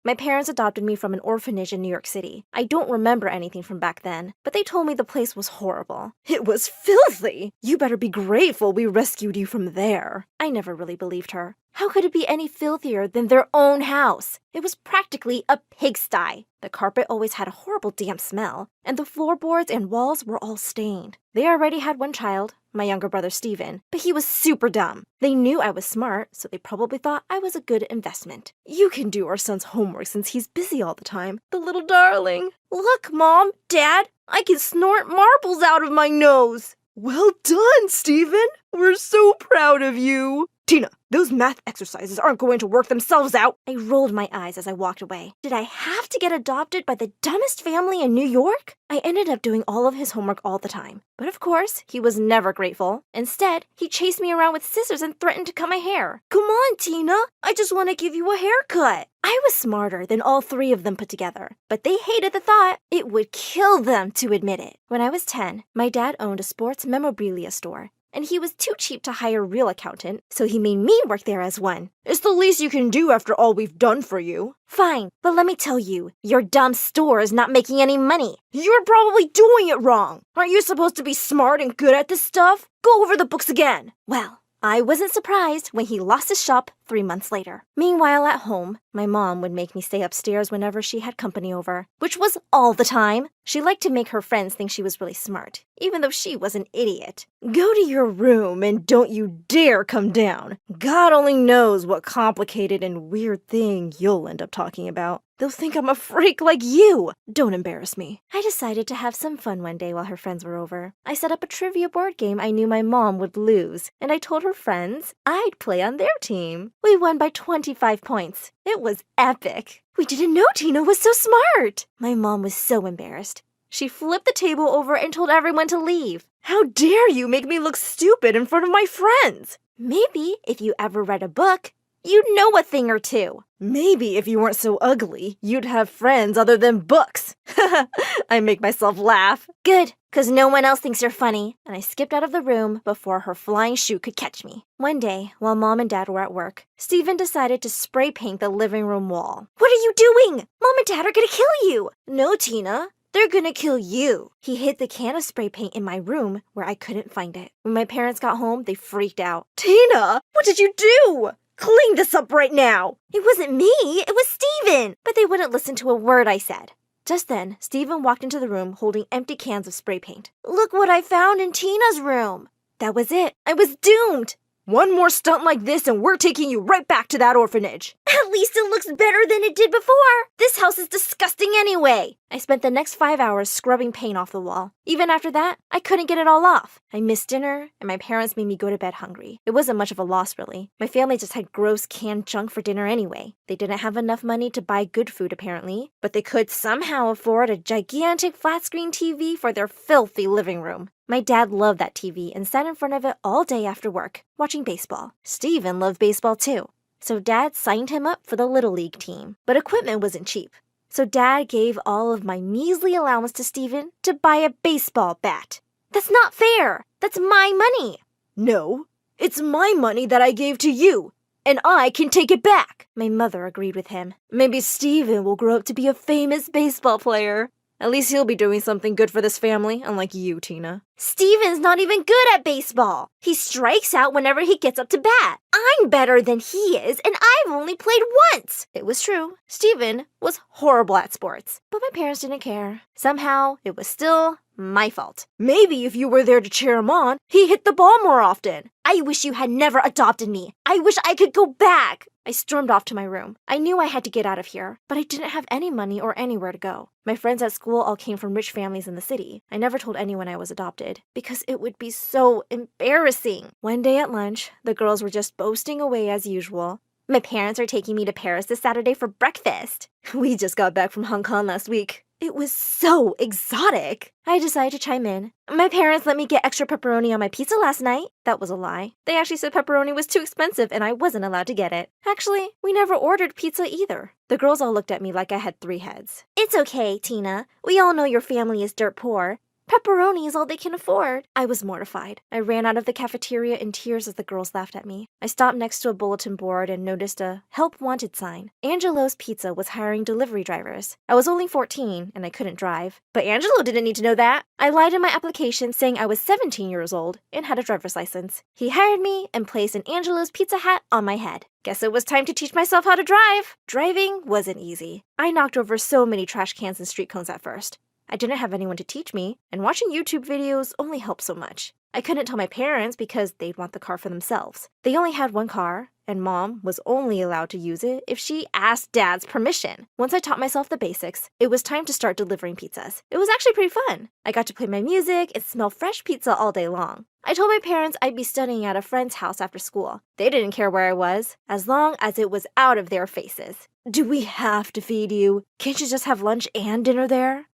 My parents adopted me from an orphanage in New York City. I don't remember anything from back then, but they told me the place was horrible. It was filthy! You better be grateful we rescued you from there. I never really believed her. How could it be any filthier than their own house? It was practically a pigsty. The carpet always had a horrible damp smell, and the floorboards and walls were all stained. They already had one child, my younger brother Steven, but he was super dumb. They knew I was smart, so they probably thought I was a good investment. You can do our son's homework since he's busy all the time. The little darling. Look, Mom, Dad, I can snort marbles out of my nose. Well done, Steven. We're so proud of you. Tina, those math exercises aren't going to work themselves out. I rolled my eyes as I walked away. Did I have to get adopted by the dumbest family in New York? I ended up doing all of his homework all the time. But of course, he was never grateful. Instead, he chased me around with scissors and threatened to cut my hair. Come on, Tina. I just want to give you a haircut. I was smarter than all three of them put together, but they hated the thought. It would kill them to admit it. When I was 10, my dad owned a sports memorabilia store, and he was too cheap to hire a real accountant, so he made me work there as one. It's the least you can do after all we've done for you. Fine, but let me tell you, your dumb store is not making any money. You're probably doing it wrong. Aren't you supposed to be smart and good at this stuff? Go over the books again. Well, I wasn't surprised when he lost his shop 3 months later. Meanwhile, at home, my mom would make me stay upstairs whenever she had company over, which was all the time. She liked to make her friends think she was really smart, even though she was an idiot. Go to your room and don't you dare come down. God only knows what complicated and weird thing you'll end up talking about. They'll think I'm a freak like you. Don't embarrass me. I decided to have some fun one day while her friends were over. I set up a trivia board game I knew my mom would lose, and I told her friends I'd play on their team. We won by 25 points. It was epic. We didn't know Tina was so smart. My mom was so embarrassed. She flipped the table over and told everyone to leave. How dare you make me look stupid in front of my friends? Maybe if you ever read a book, you'd know a thing or two. Maybe if you weren't so ugly, you'd have friends other than books. I make myself laugh. Good, because no one else thinks you're funny. And I skipped out of the room before her flying shoe could catch me. One day, while Mom and Dad were at work, Steven decided to spray paint the living room wall. What are you doing? Mom and Dad are gonna kill you. No, Tina. They're gonna kill you. He hid the can of spray paint in my room where I couldn't find it. When my parents got home, they freaked out. Tina, what did you do? Clean this up right now! It wasn't me, it was Steven! But they wouldn't listen to a word I said. Just then, Steven walked into the room holding empty cans of spray paint. Look what I found in Tina's room! That was it. I was doomed! One more stunt like this and we're taking you right back to that orphanage. At least it looks better than it did before. This house is disgusting anyway. I spent the next 5 hours scrubbing paint off the wall. Even after that, I couldn't get it all off. I missed dinner, and my parents made me go to bed hungry. It wasn't much of a loss, really. My family just had gross canned junk for dinner anyway. They didn't have enough money to buy good food, apparently, but they could somehow afford a gigantic flat-screen TV for their filthy living room. My dad loved that TV and sat in front of it all day after work, watching baseball. Steven loved baseball too. So Dad signed him up for the Little League team. But equipment wasn't cheap. So Dad gave all of my measly allowance to Steven to buy a baseball bat. That's not fair. That's my money. No, it's my money that I gave to you, and I can take it back. My mother agreed with him. Maybe Steven will grow up to be a famous baseball player. At least he'll be doing something good for this family, unlike you, Tina. Steven's not even good at baseball. He strikes out whenever he gets up to bat. I'm better than he is, and I've only played once. It was true. Steven was horrible at sports, but my parents didn't care. Somehow, it was still my fault. Maybe if you were there to cheer him on, he hit the ball more often. I wish you had never adopted me. I wish I could go back. I stormed off to my room. I knew I had to get out of here, but I didn't have any money or anywhere to go. My friends at school all came from rich families in the city. I never told anyone I was adopted, because it would be so embarrassing. One day at lunch, the girls were just boasting away as usual. My parents are taking me to Paris this Saturday for breakfast. We just got back from Hong Kong last week. It was so exotic. I decided to chime in. My parents let me get extra pepperoni on my pizza last night. That was a lie. They actually said pepperoni was too expensive and I wasn't allowed to get it. Actually, we never ordered pizza either. The girls all looked at me like I had 3 heads. It's okay, Tina. We all know your family is dirt poor. Pepperoni is all they can afford. I was mortified. I ran out of the cafeteria in tears as the girls laughed at me. I stopped next to a bulletin board and noticed a help wanted sign. Angelo's Pizza was hiring delivery drivers. I was only 14 and I couldn't drive. But Angelo didn't need to know that. I lied in my application saying I was 17 years old and had a driver's license. He hired me and placed an Angelo's Pizza hat on my head. Guess it was time to teach myself how to drive. Driving wasn't easy. I knocked over so many trash cans and street cones at first. I didn't have anyone to teach me, and watching YouTube videos only helped so much. I couldn't tell my parents because they'd want the car for themselves. They only had one car, and Mom was only allowed to use it if she asked Dad's permission. Once I taught myself the basics, it was time to start delivering pizzas. It was actually pretty fun. I got to play my music and smell fresh pizza all day long. I told my parents I'd be studying at a friend's house after school. They didn't care where I was, as long as it was out of their faces. Do we have to feed you? Can't you just have lunch and dinner there?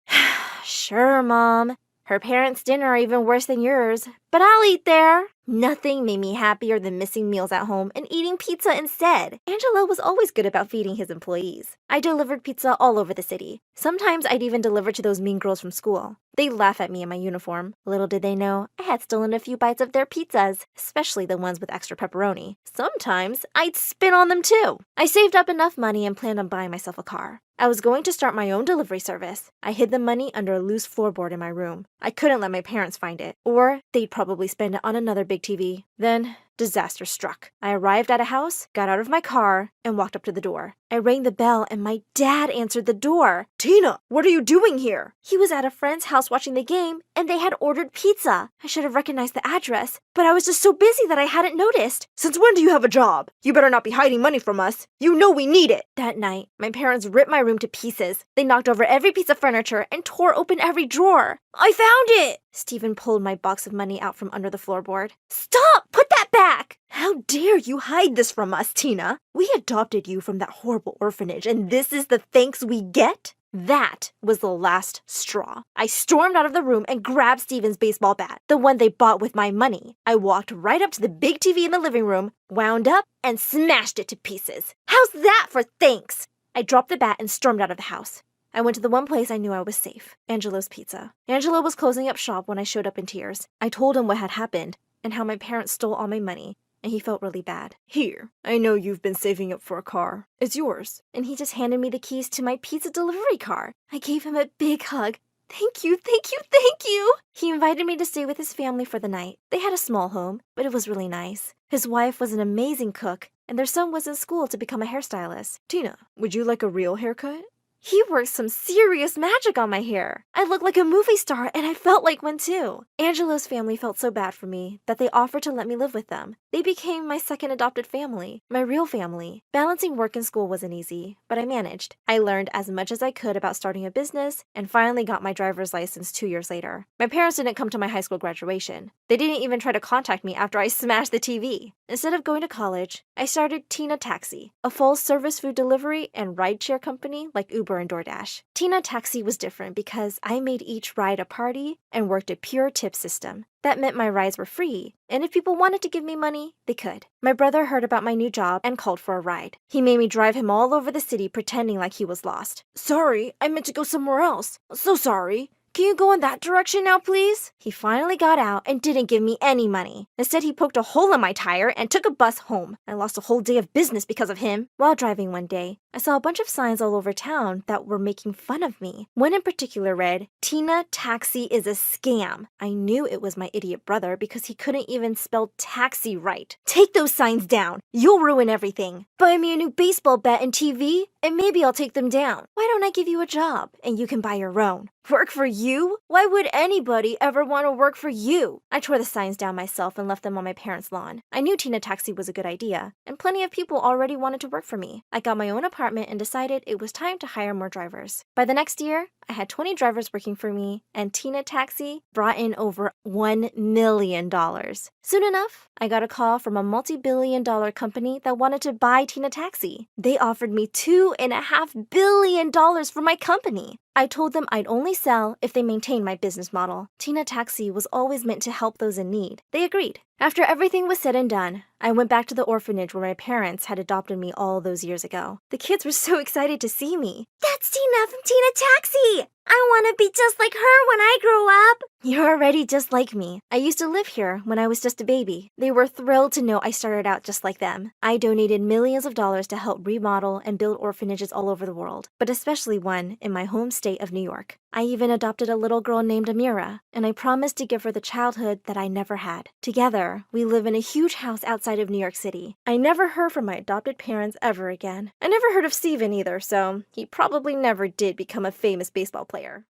Sure, Mom. Her parents' dinner are even worse than yours, but I'll eat there. Nothing made me happier than missing meals at home and eating pizza instead. Angelo was always good about feeding his employees. I delivered pizza all over the city. Sometimes I'd even deliver to those mean girls from school. They'd laugh at me in my uniform. Little did they know, I had stolen a few bites of their pizzas, especially the ones with extra pepperoni. Sometimes I'd spit on them too. I saved up enough money and planned on buying myself a car. I was going to start my own delivery service. I hid the money under a loose floorboard in my room. I couldn't let my parents find it, or they'd probably spend it on another big TV. Then, disaster struck. I arrived at a house, got out of my car, and walked up to the door. I rang the bell and my dad answered the door. Tina, what are you doing here? He was at a friend's house watching the game, and they had ordered pizza. I should have recognized the address, but I was just so busy that I hadn't noticed. Since when do you have a job? You better not be hiding money from us. You know we need it. That night, my parents ripped my room to pieces. They knocked over every piece of furniture and tore open every drawer. I found it! Stephen pulled my box of money out from under the floorboard. Stop! Put that back! How dare you hide this from us, Tina? We adopted you from that horrible orphanage, and this is the thanks we get? That was the last straw. I stormed out of the room and grabbed Stephen's baseball bat, the one they bought with my money. I walked right up to the big TV in the living room, wound up, and smashed it to pieces. How's that for thanks? I dropped the bat and stormed out of the house. I went to the one place I knew I was safe, Angelo's Pizza. Angelo was closing up shop when I showed up in tears. I told him what had happened and how my parents stole all my money, and he felt really bad. Here, I know you've been saving up for a car. It's yours. And he just handed me the keys to my pizza delivery car. I gave him a big hug. Thank you, thank you, thank you! He invited me to stay with his family for the night. They had a small home, but it was really nice. His wife was an amazing cook, and their son was in school to become a hairstylist. Tina, would you like a real haircut? He worked some serious magic on my hair. I looked like a movie star, and I felt like one too. Angelo's family felt so bad for me that they offered to let me live with them. They became my second adopted family, my real family. Balancing work and school wasn't easy, but I managed. I learned as much as I could about starting a business and finally got my driver's license 2 years later. My parents didn't come to my high school graduation. They didn't even try to contact me after I smashed the TV. Instead of going to college, I started Tina Taxi, a full-service food delivery and rideshare company like Uber and DoorDash. Tina Taxi was different because I made each ride a party and worked a pure tip system. That meant my rides were free, and if people wanted to give me money, they could. My brother heard about my new job and called for a ride. He made me drive him all over the city pretending like he was lost. Sorry, I meant to go somewhere else. So sorry. Can you go in that direction now, please? He finally got out and didn't give me any money. Instead, he poked a hole in my tire and took a bus home. I lost a whole day of business because of him. While driving one day, I saw a bunch of signs all over town that were making fun of me. One in particular read, "Tina Taxi is a scam." I knew it was my idiot brother because he couldn't even spell taxi right. Take those signs down. You'll ruin everything. Buy me a new baseball bat and TV, and maybe I'll take them down. Why don't I give you a job, and you can buy your own? Work for you? Why would anybody ever want to work for you? I tore the signs down myself and left them on my parents' lawn. I knew Tina Taxi was a good idea, and plenty of people already wanted to work for me. I got my own apartment and decided it was time to hire more drivers. By the next year, I had 20 drivers working for me, and Tina Taxi brought in over $1 million. Soon enough, I got a call from a multi-billion-dollar company that wanted to buy Tina Taxi. They offered me $2.5 billion for my company. I told them I'd only sell if they maintained my business model. Tina Taxi was always meant to help those in need. They agreed. After everything was said and done, I went back to the orphanage where my parents had adopted me all those years ago. The kids were so excited to see me. That's Tina from Tina Taxi! I want to be just like her when I grow up. You're already just like me. I used to live here when I was just a baby. They were thrilled to know I started out just like them. I donated millions of dollars to help remodel and build orphanages all over the world, but especially one in my home state of New York. I even adopted a little girl named Amira, and I promised to give her the childhood that I never had. Together, we live in a huge house outside of New York City. I never heard from my adopted parents ever again. I never heard of Steven either, so he probably never did become a famous baseball player.